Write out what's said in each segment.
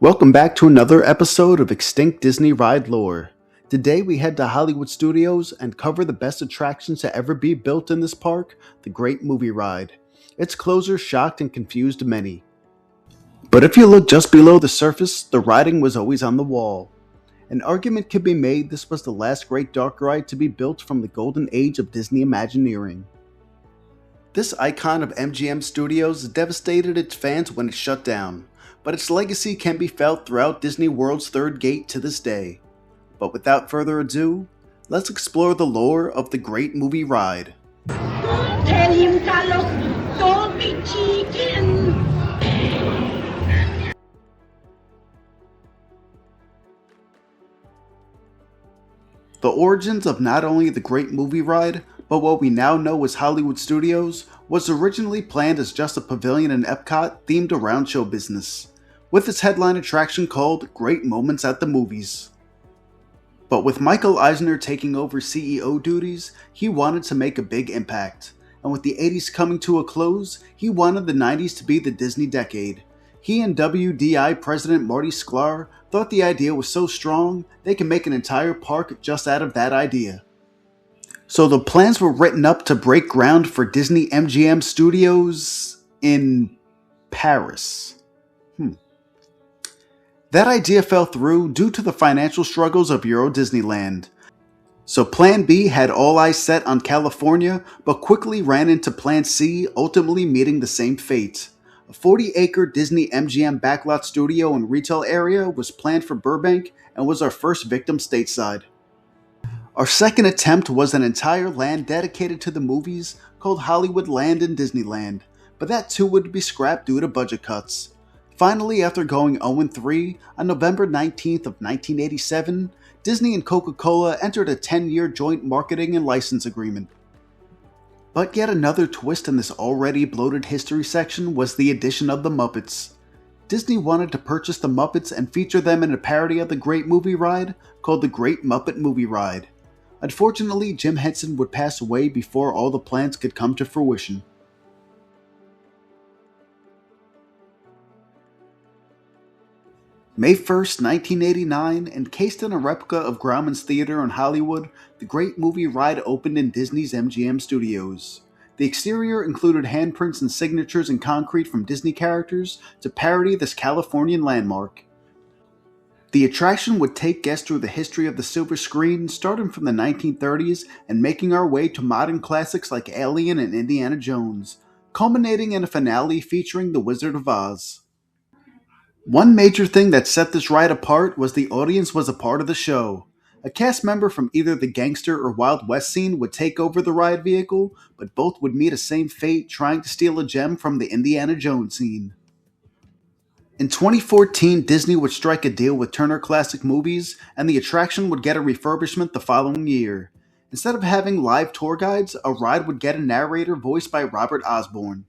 Welcome back to another episode of Extinct Disney Ride Lore. Today we head to Hollywood Studios and cover the best attractions to ever be built in this park, the Great Movie Ride. Its closure shocked and confused many. But if you look just below the surface, the writing was always on the wall. An argument could be made this was the last great dark ride to be built from the golden age of Disney Imagineering. This icon of MGM Studios devastated its fans when it shut down, but its legacy can be felt throughout Disney World's third gate to this day. But without further ado, let's explore the lore of the Great Movie Ride. Tell him, Carlos, don't be cheating. The origins of not only the Great Movie Ride, but what we now know as Hollywood Studios, was originally planned as just a pavilion in Epcot themed around show business, with its headline attraction called Great Moments at the Movies. But with Michael Eisner taking over CEO duties, he wanted to make a big impact, and with the 80s coming to a close, he wanted the 90s to be the Disney decade. He and WDI President Marty Sklar thought the idea was so strong they could make an entire park just out of that idea. So the plans were written up to break ground for Disney MGM Studios in Paris. That idea fell through due to the financial struggles of Euro Disneyland. So Plan B had all eyes set on California, but quickly ran into Plan C, ultimately meeting the same fate. A 40-acre Disney MGM backlot studio and retail area was planned for Burbank and was our first victim stateside. Our second attempt was an entire land dedicated to the movies called Hollywood Land and Disneyland, but that too would be scrapped due to budget cuts. Finally, after going 0-3, on November 19th of 1987, Disney and Coca-Cola entered a 10-year joint marketing and license agreement. But yet another twist in this already bloated history section was the addition of the Muppets. Disney wanted to purchase the Muppets and feature them in a parody of the Great Movie Ride called the Great Muppet Movie Ride. Unfortunately, Jim Henson would pass away before all the plans could come to fruition. May 1st, 1989, encased in a replica of Grauman's Theater in Hollywood, the Great Movie Ride opened in Disney's MGM Studios. The exterior included handprints and signatures in concrete from Disney characters to parody this Californian landmark. The attraction would take guests through the history of the silver screen, starting from the 1930s and making our way to modern classics like Alien and Indiana Jones, culminating in a finale featuring The Wizard of Oz. One major thing that set this ride apart was the audience was a part of the show. A cast member from either the gangster or Wild West scene would take over the ride vehicle, but both would meet a same fate trying to steal a gem from the Indiana Jones scene. In 2014, Disney would strike a deal with Turner Classic Movies, and the attraction would get a refurbishment the following year. Instead of having live tour guides, a ride would get a narrator voiced by Robert Osborne.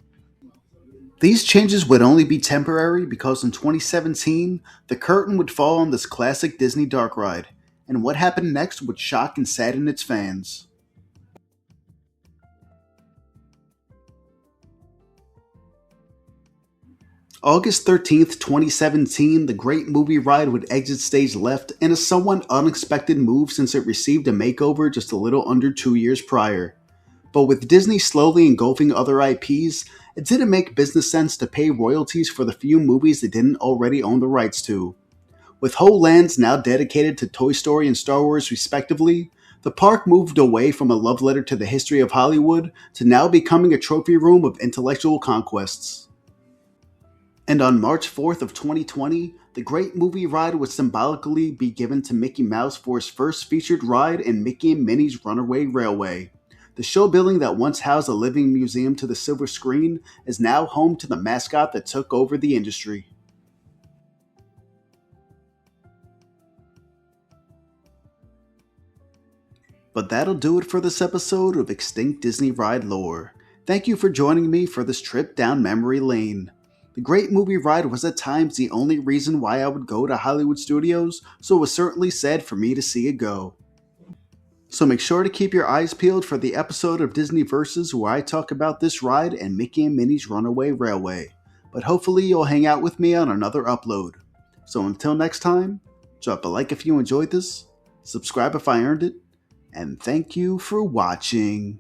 These changes would only be temporary because in 2017, the curtain would fall on this classic Disney dark ride, and what happened next would shock and sadden its fans. August 13th, 2017, the Great Movie Ride would exit stage left in a somewhat unexpected move since it received a makeover just a little under 2 years prior. But with Disney slowly engulfing other IPs, it didn't make business sense to pay royalties for the few movies they didn't already own the rights to. With whole lands now dedicated to Toy Story and Star Wars respectively, the park moved away from a love letter to the history of Hollywood to now becoming a trophy room of intellectual conquests. And on March 4th of 2020, the Great Movie Ride would symbolically be given to Mickey Mouse for his first featured ride in Mickey and Minnie's Runaway Railway. The show building that once housed a living museum to the silver screen is now home to the mascot that took over the industry. But that'll do it for this episode of Extinct Disney Ride Lore. Thank you for joining me for this trip down memory lane. The Great Movie Ride was at times the only reason why I would go to Hollywood Studios, so it was certainly sad for me to see it go. So make sure to keep your eyes peeled for the episode of Disney Versus where I talk about this ride and Mickey and Minnie's Runaway Railway. But hopefully you'll hang out with me on another upload. So until next time, drop a like if you enjoyed this, subscribe if I earned it, and thank you for watching.